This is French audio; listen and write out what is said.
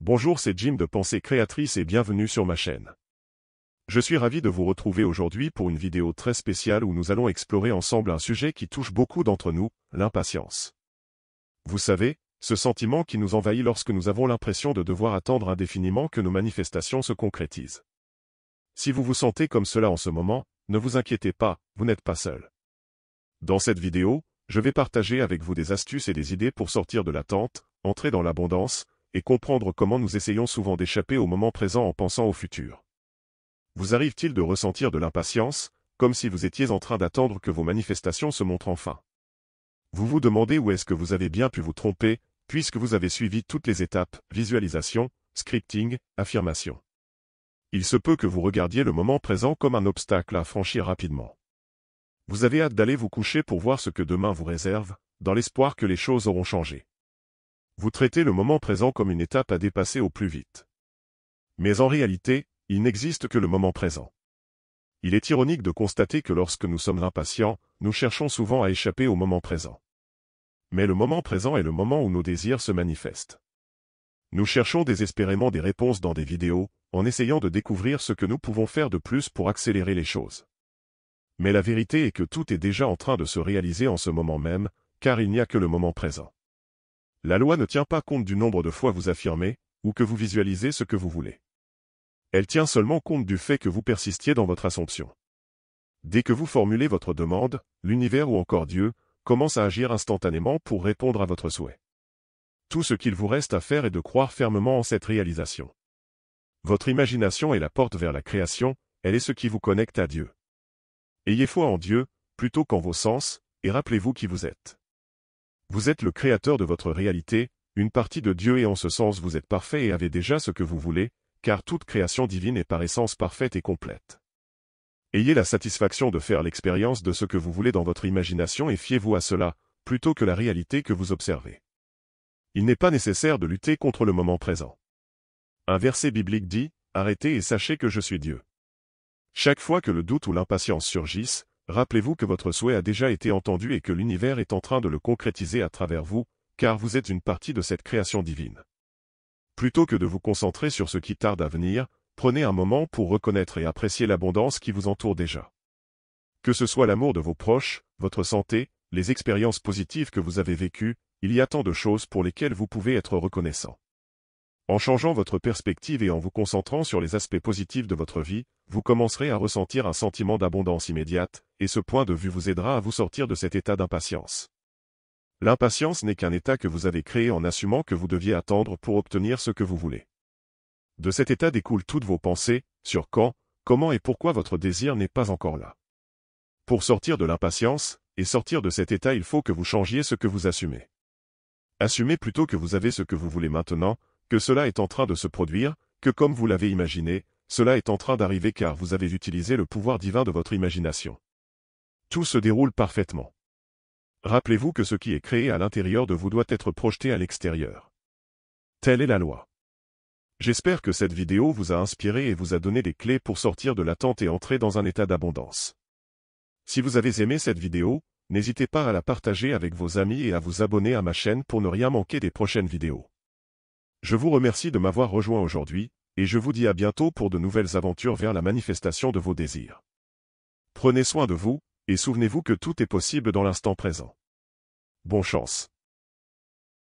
Bonjour, c'est Jim de Pensée Créatrice et bienvenue sur ma chaîne. Je suis ravi de vous retrouver aujourd'hui pour une vidéo très spéciale où nous allons explorer ensemble un sujet qui touche beaucoup d'entre nous, l'impatience. Vous savez, ce sentiment qui nous envahit lorsque nous avons l'impression de devoir attendre indéfiniment que nos manifestations se concrétisent. Si vous vous sentez comme cela en ce moment, ne vous inquiétez pas, vous n'êtes pas seul. Dans cette vidéo, je vais partager avec vous des astuces et des idées pour sortir de l'attente, entrer dans l'abondance, et comprendre comment nous essayons souvent d'échapper au moment présent en pensant au futur. Vous arrive-t-il de ressentir de l'impatience, comme si vous étiez en train d'attendre que vos manifestations se montrent enfin? Vous vous demandez où est-ce que vous avez bien pu vous tromper, puisque vous avez suivi toutes les étapes, visualisation, scripting, affirmation. Il se peut que vous regardiez le moment présent comme un obstacle à franchir rapidement. Vous avez hâte d'aller vous coucher pour voir ce que demain vous réserve, dans l'espoir que les choses auront changé. Vous traitez le moment présent comme une étape à dépasser au plus vite. Mais en réalité, il n'existe que le moment présent. Il est ironique de constater que lorsque nous sommes impatients, nous cherchons souvent à échapper au moment présent. Mais le moment présent est le moment où nos désirs se manifestent. Nous cherchons désespérément des réponses dans des vidéos, en essayant de découvrir ce que nous pouvons faire de plus pour accélérer les choses. Mais la vérité est que tout est déjà en train de se réaliser en ce moment même, car il n'y a que le moment présent. La loi ne tient pas compte du nombre de fois vous affirmez, ou que vous visualisez ce que vous voulez. Elle tient seulement compte du fait que vous persistiez dans votre assomption. Dès que vous formulez votre demande, l'univers ou encore Dieu commence à agir instantanément pour répondre à votre souhait. Tout ce qu'il vous reste à faire est de croire fermement en cette réalisation. Votre imagination est la porte vers la création, elle est ce qui vous connecte à Dieu. Ayez foi en Dieu, plutôt qu'en vos sens, et rappelez-vous qui vous êtes. Vous êtes le créateur de votre réalité, une partie de Dieu et en ce sens vous êtes parfait et avez déjà ce que vous voulez, car toute création divine est par essence parfaite et complète. Ayez la satisfaction de faire l'expérience de ce que vous voulez dans votre imagination et fiez-vous à cela, plutôt que la réalité que vous observez. Il n'est pas nécessaire de lutter contre le moment présent. Un verset biblique dit, « Arrêtez et sachez que je suis Dieu ». Chaque fois que le doute ou l'impatience surgissent, rappelez-vous que votre souhait a déjà été entendu et que l'univers est en train de le concrétiser à travers vous, car vous êtes une partie de cette création divine. Plutôt que de vous concentrer sur ce qui tarde à venir, prenez un moment pour reconnaître et apprécier l'abondance qui vous entoure déjà. Que ce soit l'amour de vos proches, votre santé, les expériences positives que vous avez vécues, il y a tant de choses pour lesquelles vous pouvez être reconnaissant. En changeant votre perspective et en vous concentrant sur les aspects positifs de votre vie, vous commencerez à ressentir un sentiment d'abondance immédiate, et ce point de vue vous aidera à vous sortir de cet état d'impatience. L'impatience n'est qu'un état que vous avez créé en assumant que vous deviez attendre pour obtenir ce que vous voulez. De cet état découlent toutes vos pensées, sur quand, comment et pourquoi votre désir n'est pas encore là. Pour sortir de l'impatience, et sortir de cet état il faut que vous changiez ce que vous assumez. Assumez plutôt que vous avez ce que vous voulez maintenant, que cela est en train de se produire, que comme vous l'avez imaginé, cela est en train d'arriver car vous avez utilisé le pouvoir divin de votre imagination. Tout se déroule parfaitement. Rappelez-vous que ce qui est créé à l'intérieur de vous doit être projeté à l'extérieur. Telle est la loi. J'espère que cette vidéo vous a inspiré et vous a donné des clés pour sortir de l'attente et entrer dans un état d'abondance. Si vous avez aimé cette vidéo, n'hésitez pas à la partager avec vos amis et à vous abonner à ma chaîne pour ne rien manquer des prochaines vidéos. Je vous remercie de m'avoir rejoint aujourd'hui, et je vous dis à bientôt pour de nouvelles aventures vers la manifestation de vos désirs. Prenez soin de vous, et souvenez-vous que tout est possible dans l'instant présent. Bonne chance.